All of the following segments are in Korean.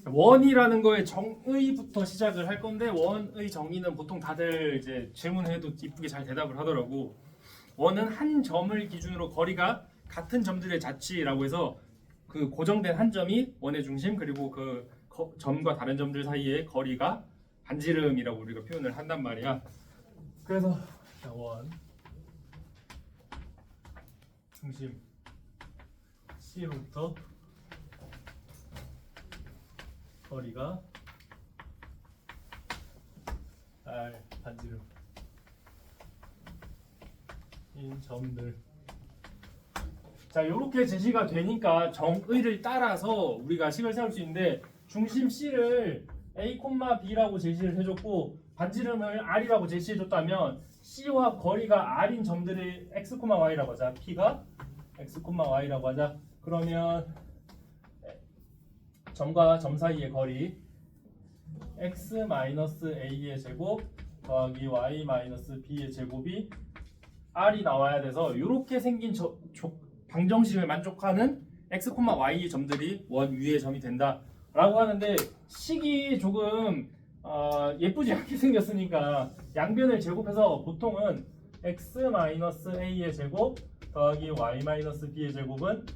원이라는 거에 정의부터 시작을 할 건데 원의 정의는 보통 다들 이제 질문해도 이쁘게 잘 대답을 하더라고. 원은 한 점을 기준으로 거리가 같은 점들의 자치라고 해서 그 고정된 한 점이 원의 중심 그리고 그 점과 다른 점들 사이의 거리가 반지름이라고 우리가 표현을 한단 말이야. 그래서 원 중심 C로부터 거리가 R 반지름 인 점들. 자, 이렇게 제시가 되니까 정의를 따라서 우리가 식을 세울 수 있는데 중심 C를 A, B라고 제시를 해줬고 반지름을 R이라고 제시해줬다면 C와 거리가 R인 점들이 X, Y라고 하자. P가 X, Y라고 하자. 그러면 점과 점 사이의 거리 X-A의 제곱 더하기 Y-B의 제곱이 R이 나와야 돼서 이렇게 생긴 방정식을 만족하는 X, Y의 점들이 원 위의 점이 된다라고 하는데 식이 조금 예쁘지 않게 생겼으니까 양변을 제곱해서 보통은 X-A의 제곱 더하기 Y-B의 제곱은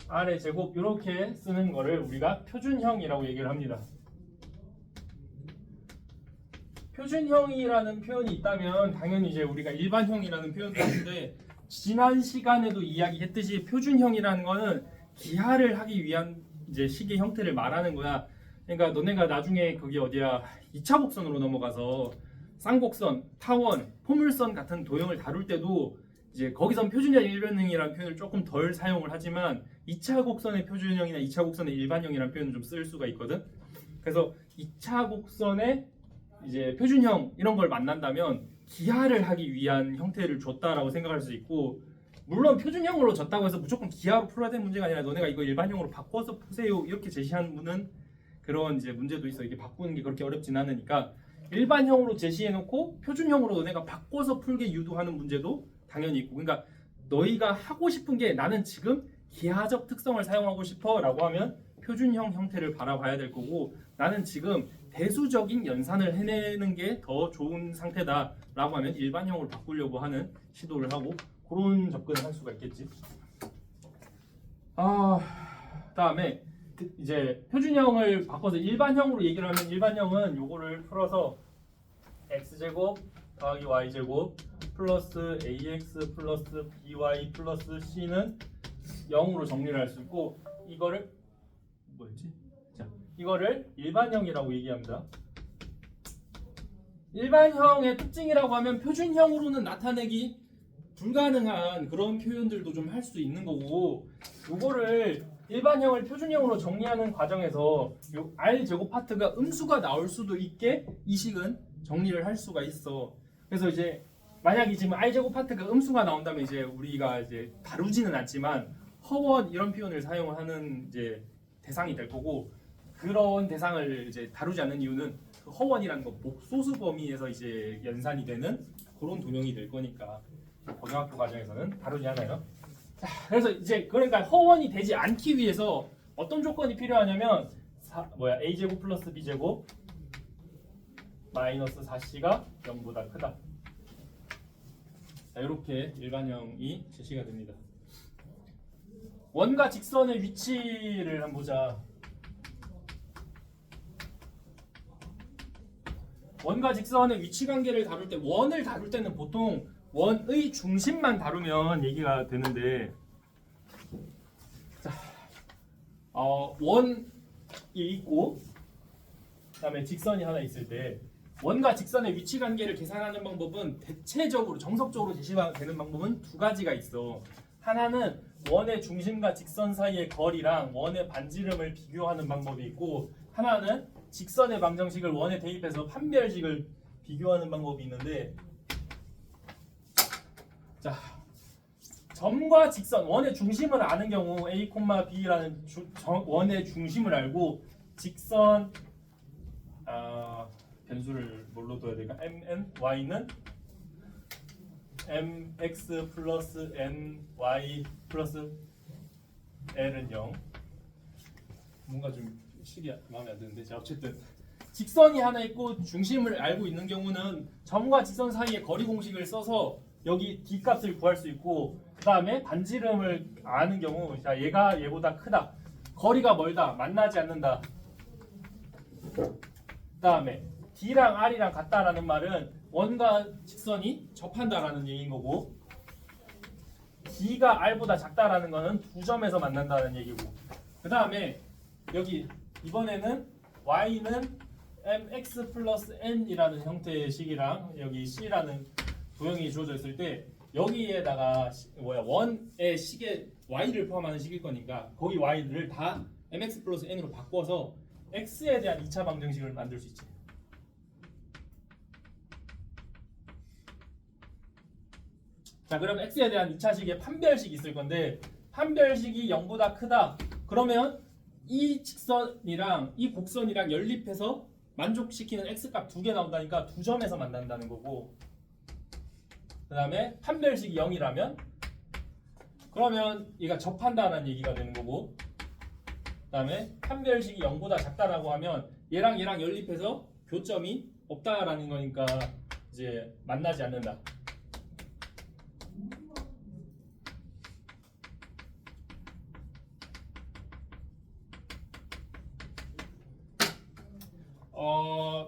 R의 제곱 이렇게 쓰는 거를 우리가 표준형이라고 얘기를 합니다. 표준형이라는 표현이 있다면 당연히 이제 우리가 일반형이라는 표현도 있는데 지난 시간에도 이야기했듯이 표준형이라는 거는 기하를 하기 위한 이제 식의 형태를 말하는 거야. 그러니까 너네가 나중에 그게 어디야 2차 곡선으로 넘어가서 쌍곡선, 타원, 포물선 같은 도형을 다룰 때도 이제 거기선 표준형 일반형이라는 표현을 조금 덜 사용을 하지만 2차 곡선의 표준형이나 2차 곡선의 일반형이라는 표현을 좀 쓸 수가 있거든. 그래서 2차 곡선의 이제 표준형 이런 걸 만난다면 기하를 하기 위한 형태를 줬다라고 생각할 수 있고, 물론 표준형으로 줬다고 해서 무조건 기하로 풀어야 되는 문제가 아니라 너네가 이거 일반형으로 바꿔서 푸세요 이렇게 제시하는 분은 그런 이제 문제도 있어. 이게 바꾸는 게 그렇게 어렵진 않으니까 일반형으로 제시해놓고 표준형으로 너네가 바꿔서 풀게 유도하는 문제도 당연히 있고, 그러니까 너희가 하고 싶은 게 나는 지금 기하적 특성을 사용하고 싶어 라고 하면 표준형 형태를 바라봐야 될 거고, 나는 지금 대수적인 연산을 해내는 게 더 좋은 상태다 라고 하면 일반형으로 바꾸려고 하는 시도를 하고 그런 접근을 할 수가 있겠지. 다음에 이제 표준형을 바꿔서 일반형으로 얘기를 하면 일반형은 요거를 풀어서 x제곱 더하기 y제곱 플러스 ax 플러스 by 플러스 c는 0으로 정리를 할 수 있고, 이거를 뭐였지? 자, 이거를 일반형이라고 얘기합니다. 일반형의 특징이라고 하면 표준형으로는 나타내기 불가능한 그런 표현들도 좀 할 수 있는 거고, 이거를 일반형을 표준형으로 정리하는 과정에서 요 r제곱 파트가 음수가 나올 수도 있게 이 식은 정리를 할 수가 있어. 그래서 이제 만약에 지금 r제곱 파트가 음수가 나온다면 이제 우리가 이제 다루지는 않지만 허원 이런 표현을 사용하는 이제 대상이 될 거고, 그런 대상을 이제 다루지 않는 이유는 그 허원이라는 거 복소수 범위에서 이제 연산이 되는 그런 도형이 될 거니까 고등학교 과정에서는 다루지 않아요. 자, 그래서 이제 그러니까 허원이 되지 않기 위해서 어떤 조건이 필요하냐면 a제곱 플러스 b제곱 마이너스 4c가 0보다 크다. 자, 이렇게 일반형이 제시가 됩니다. 원과 직선의 위치를 한번 보자. 원과 직선의 위치 관계를 다룰 때, 원을 다룰 때는 보통 원의 중심만 다루면 얘기가 되는데, 자, 원이 있고 그다음에 직선이 하나 있을 때 원과 직선의 위치 관계를 계산하는 방법은 대체적으로 정석적으로 제시가 되는 방법은 두 가지가 있어. 하나는 원의 중심과 직선 사이의 거리랑 원의 반지름을 비교하는 방법이 있고, 하나는 직선의 방정식을 원에 대입해서 판별식을 비교하는 방법이 있는데, 자, 점과 직선, 원의 중심을 아는 경우 A, B라는 원의 중심을 알고 직선 변수를 뭘로 둬야 될까? mn, y는 mx 플러스 ny 플러스 l은 0. 뭔가 좀 식이 마음에 안 드는데 자 어쨌든 직선이 하나 있고 중심을 알고 있는 경우는 점과 직선 사이의 거리 공식을 써서 여기 d 값을 구할 수 있고 그 다음에 반지름을 아는 경우 자 얘가 얘보다 크다 거리가 멀다 만나지 않는다 그 다음에 d랑 r이랑 같다라는 말은 원과 직선이 접한다라는 얘기인 거고 d가 r보다 작다라는 거는 두 점에서 만난다는 얘기고 그 다음에 여기 이번에는 y는 mx 플러스 n이라는 형태의 식이랑 여기 c라는 도형이 주어져 있을 때 여기에다가 원의 식에 y를 포함하는 식일 거니까 거기 y를 다 mx 플러스 n으로 바꿔서 x에 대한 2차 방정식을 만들 수 있지. 자 그럼 x에 대한 2차식에 판별식이 있을 건데 판별식이 0보다 크다 그러면 이 직선이랑 이 곡선이랑 연립해서 만족시키는 x값 두 개 나온다니까 두 점에서 만난다는 거고 그 다음에 판별식이 0이라면 그러면 얘가 접한다는 얘기가 되는 거고 그 다음에 판별식이 0보다 작다라고 하면 얘랑 얘랑 연립해서 교점이 없다라는 거니까 이제 만나지 않는다.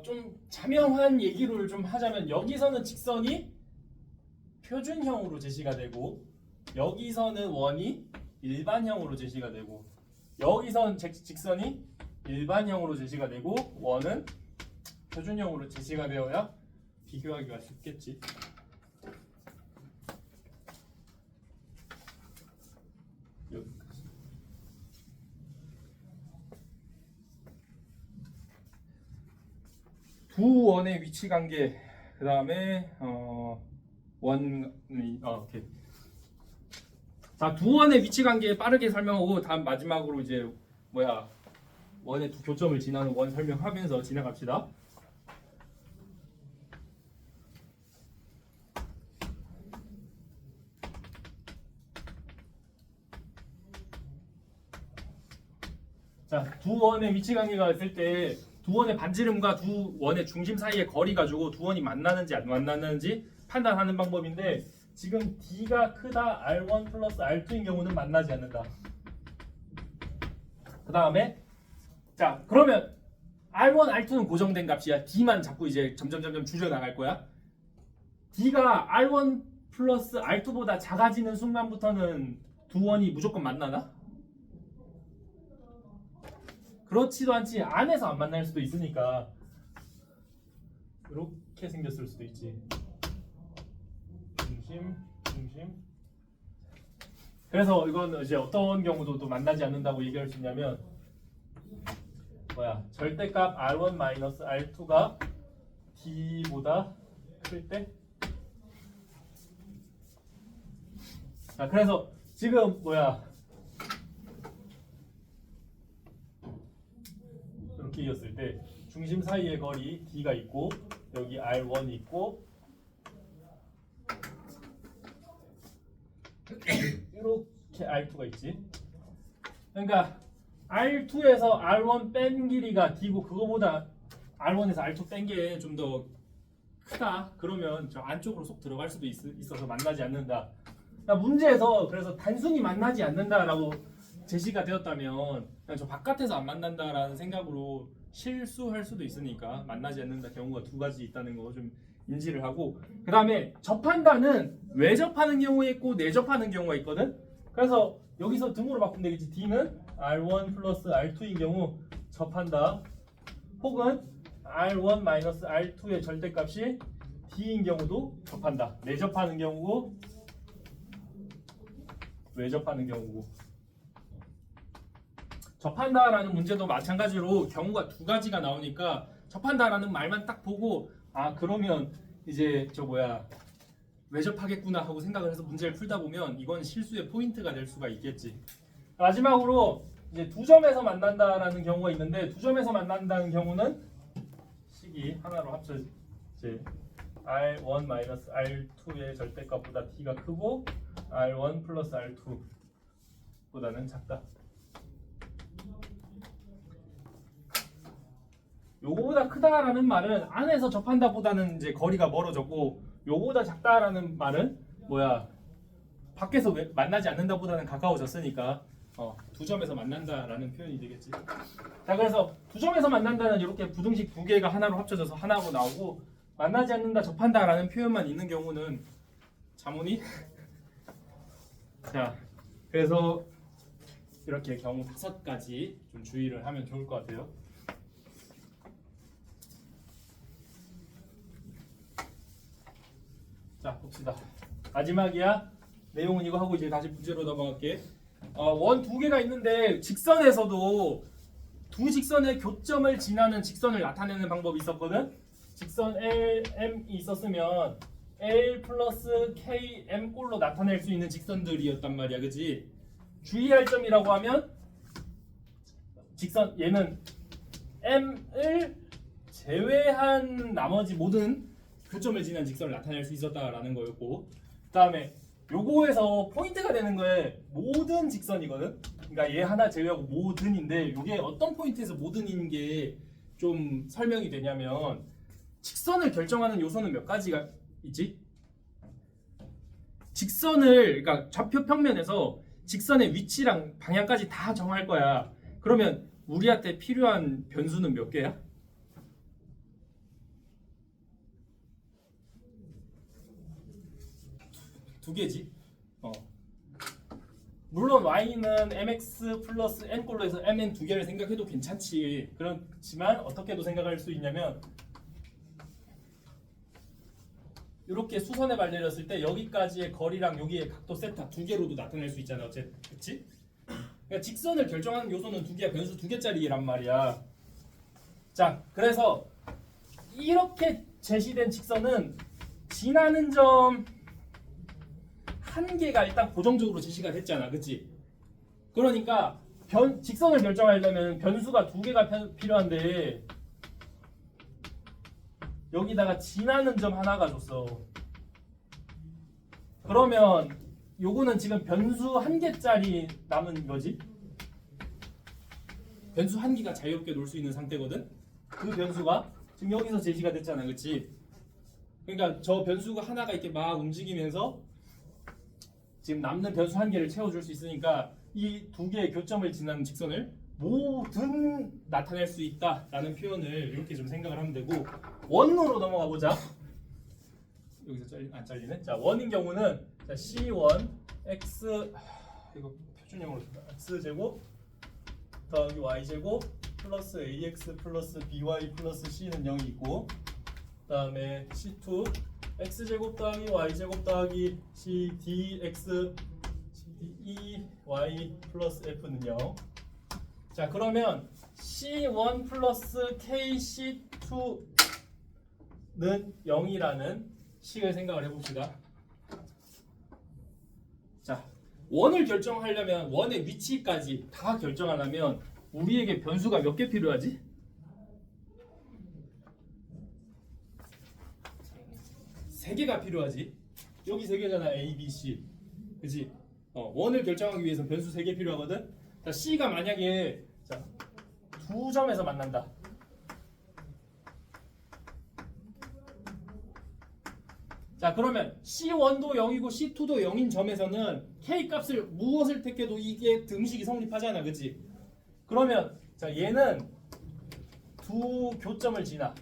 좀 자명한 얘기를 좀 하자면 여기서는 직선이 표준형으로 제시가 되고 여기서는 원이 일반형으로 제시가 되고 여기선 직선이 일반형으로 제시가 되고 원은 표준형으로 제시가 되어야 비교하기가 쉽겠지. 여기까지. 두 원의 위치 관계 그 다음에 오케이. 자, 두 원의 위치 관계 빠르게 설명하고 다음 마지막으로 이제 원의 두 교점을 지나는 원 설명하면서 지나갑시다. 자, 두 원의 위치 관계가 있을 때 두 원의 반지름과 두 원의 중심 사이의 거리 가지고 두 원이 만나는지 안 만나는지 판단하는 방법인데 지금 D가 크다 R1 플러스 R2인 경우는 만나지 않는다. 그 다음에 자 그러면 R1, R2는 고정된 값이야. D만 자꾸 이제 점점 줄여 나갈 거야. D가 R1 플러스 R2보다 작아지는 순간부터는 두 원이 무조건 만나나? 그렇지도 않지. 안에서 안 만날 수도 있으니까 이렇게 생겼을 수도 있지. 중심. 그래서 이건 이제 어떤 경우도 또 만나지 않는다고 얘기할 수 있냐면 절대값 R1 마이너스 R2가 D보다 클 때. 자 그래서 지금 이렇게 이었을 때 중심 사이의 거리 D가 있고 여기 R1이 있고 이렇게 R2가 있지. 그러니까 R2에서 R1 뺀 길이가 D고 그거보다 R1에서 R2 뺀 게 좀 더 크다. 그러면 저 안쪽으로 쏙 들어갈 수도 있어서 만나지 않는다. 그러니까 문제에서 그래서 단순히 만나지 않는다라고 제시가 되었다면 그냥 저 바깥에서 안 만난다라는 생각으로 실수할 수도 있으니까 만나지 않는다 경우가 두 가지 있다는 거 좀 인지를 하고 그 다음에 접한다는 외접하는 경우에 있고 내접하는 경우가 있거든. 그래서 여기서 등호로 바꾸면 되겠지. D는 R1 플러스 R2인 경우 접한다. 혹은 R1 마이너스 R2의 절대값이 D인 경우도 접한다. 내접하는 경우고 외접하는 경우고. 접한다라는 문제도 마찬가지로 경우가 두 가지가 나오니까 접한다라는 말만 딱 보고 그러면 이제 외접하겠구나 하고 생각을 해서 문제를 풀다 보면 이건 실수의 포인트가 될 수가 있겠지. 마지막으로 이제 두 점에서 만난다라는 경우가 있는데 두 점에서 만난다는 경우는 식이 하나로 합쳐 이제 R1 마이너스 R2의 절대값보다 D가 크고 R1 플러스 R2보다는 작다. 요거보다 크다라는 말은 안에서 접한다보다는 이제 거리가 멀어졌고, 요거보다 작다라는 말은 뭐야? 밖에서 만나지 않는다보다는 가까워졌으니까 두 점에서 만난다라는 표현이 되겠지. 자, 그래서 두 점에서 만난다는 이렇게 부등식 두 개가 하나로 합쳐져서 하나로 나오고, 만나지 않는다, 접한다라는 표현만 있는 경우는 자문이 자, 그래서 이렇게 경우 5가지 좀 주의를 하면 좋을 것 같아요. 자, 봅시다. 마지막이야. 내용은 이거 하고 이제 다시 문제로 넘어갈게. 원 두 개가 있는데 직선에서도 두 직선의 교점을 지나는 직선을 나타내는 방법이 있었거든. 직선 LM이 있었으면 L 플러스 KM 꼴로 나타낼 수 있는 직선들이었단 말이야, 그지? 주의할 점이라고 하면 직선 얘는 M을 제외한 나머지 모든 교점을 지난 직선을 나타낼 수 있었다라는 거였고, 그다음에 요거에서 포인트가 되는 거에 모든 직선이거든. 그러니까 얘 하나 제외하고 모든인데, 이게 어떤 포인트에서 모든인 게 좀 설명이 되냐면, 직선을 결정하는 요소는 몇 가지가 있지? 직선을, 그러니까 좌표 평면에서 직선의 위치랑 방향까지 다 정할 거야. 그러면 우리한테 필요한 변수는 몇 개야? 두 개지. 물론 y는 mx 플러스 n 꼴로 해서 mn 두 개를 생각해도 괜찮지. 그렇지만 어떻게도 생각할 수 있냐면, 이렇게 수선에 발내렸을 때 여기까지의 거리랑 여기의 각도 세타 두 개로도 나타낼 수 있잖아. 그렇지? 그러니까 직선을 결정하는 요소는 두 개야. 변수 두 개짜리란 말이야. 자, 그래서 이렇게 제시된 직선은 지나는 점 한 개가 일단 고정적으로 제시가 됐잖아, 그렇지? 그러니까 직선을 결정하려면 변수가 두 개가 필요한데, 여기다가 지나는 점 하나가 줬어. 그러면 요거는 지금 변수 한 개짜리 남은 거지? 변수 한 개가 자유롭게 놀 수 있는 상태거든? 그 변수가 지금 여기서 제시가 됐잖아, 그렇지? 그러니까 저 변수가 하나가 이렇게 막 움직이면서 지금 남는 변수 한 개를 채워줄 수 있으니까 이 두 개의 교점을 지나는 직선을 모든 나타낼 수 있다라는 표현을 이렇게 좀 생각을 하면 되고, 원으로 넘어가 보자. 여기서 안 잘리네. 자, 원인 경우는 자, C1 x 이거 표준형으로 x 제곱 더하기 y 제곱 플러스 ax 플러스 by 플러스 c는 0이 있고, 그다음에 C2 x 제곱 더하기 y 제곱 더하기 c dx cd y 플러스 f는 0. 자, 그러면 c1 플러스 kc2는 0이라는 식을 생각을 해봅시다. 자, 원을 결정하려면 원의 위치까지 다 결정하려면 우리에게 변수가 몇 개 필요하지? 세 개가 필요하지. 여기 세 개잖아, A, B, C. 그치? 원을 결정하기 위해서 변수 세 개 필요하거든. 자, C가 만약에 자, 두 점에서 만난다. 자, 그러면 C1도 0이고 C2도 0인 점에서는 K 값을 무엇을 택해도 이게 등식이 성립하잖아, 그치? 그러면 자, 얘는 두 교점을 지나.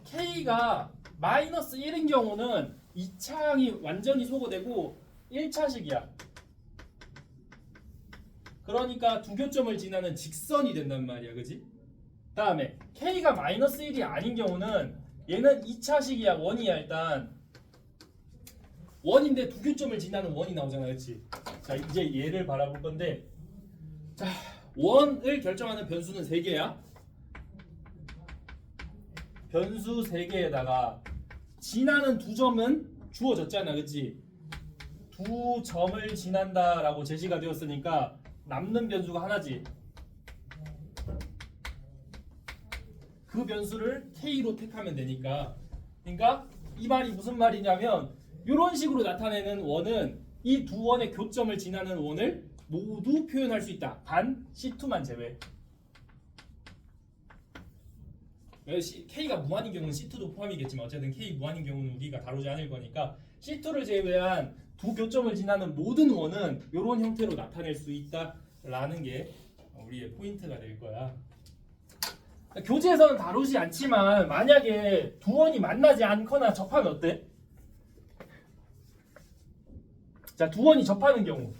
K가 마이너스 1인 경우는 2차항이 완전히 소거되고 1차식이야. 그러니까 두 교점을 지나는 직선이 된단 말이야, 그지? 다음에 K가 마이너스 1이 아닌 경우는 얘는 2차식이야, 원이야. 일단 원인데 두 교점을 지나는 원이 나오잖아, 그치? 자, 이제 얘를 바라볼 건데, 자, 원을 결정하는 변수는 3개야. 변수 3개에다가 지나는 두 점은 주어졌잖아, 그치? 두 점을 지난다라고 제시가 되었으니까 남는 변수가 하나지. 그 변수를 K로 택하면 되니까. 그러니까 이 말이 무슨 말이냐면, 이런 식으로 나타내는 원은 이 두 원의 교점을 지나는 원을 모두 표현할 수 있다. 단 C2만 제외. K가 무한인 경우는 C2도 포함이겠지만 어쨌든 K 무한인 경우는 우리가 다루지 않을 거니까 C2를 제외한 두 교점을 지나는 모든 원은 이런 형태로 나타낼 수 있다라는 게 우리의 포인트가 될 거야. 교재에서는 다루지 않지만 만약에 두 원이 만나지 않거나 접하면 어때? 자, 두 원이 접하는 경우.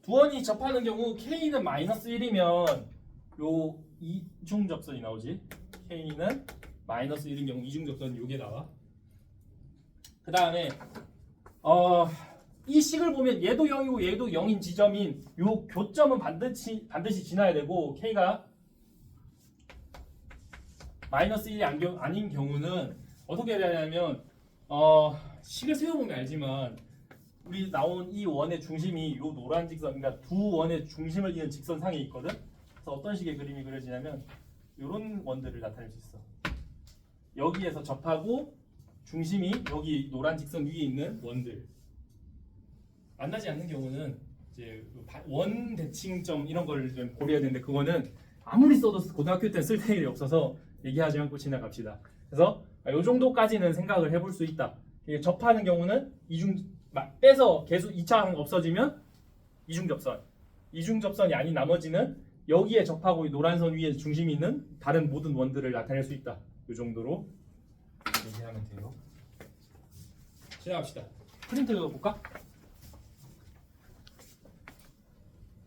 두 원이 접하는 경우 K는 마이너스 1이면 요 이중접선이 나오지. K는 마이너스 1인 경우 이중접선이 요게 나와. 그 다음에 이 식을 보면 얘도 0이고 얘도 0인 지점인 요 교점은 반드시 지나야 되고 K가 마이너스 1이 아닌 경우는 어떻게 해야 되냐면 식을 세워보면 알지만 우리 나온 이 원의 중심이 요 노란 직선, 그러니까 두 원의 중심을 잇는 직선상에 있거든. 그래서 어떤 식의 그림이 그려지냐면 이런 원들을 나타낼 수 있어. 여기에서 접하고 중심이 여기 노란 직선 위에 있는 원들. 만나지 않는 경우는 이제 원 대칭점 이런 걸 좀 고려해야 되는데 그거는 아무리 써도 고등학교 때 쓸 일이 없어서 얘기하지 않고 지나갑시다. 그래서 이 정도까지는 생각을 해볼 수 있다. 이게 접하는 경우는 빼서 계속 2차항 없어지면 이중접선이 아닌 나머지는 여기에 접하고 이 노란 선 위에 중심이 있는 다른 모든 원들을 나타낼 수 있다. 이 정도로 얘기하면 돼요. 지나갑시다. 프린트 볼까?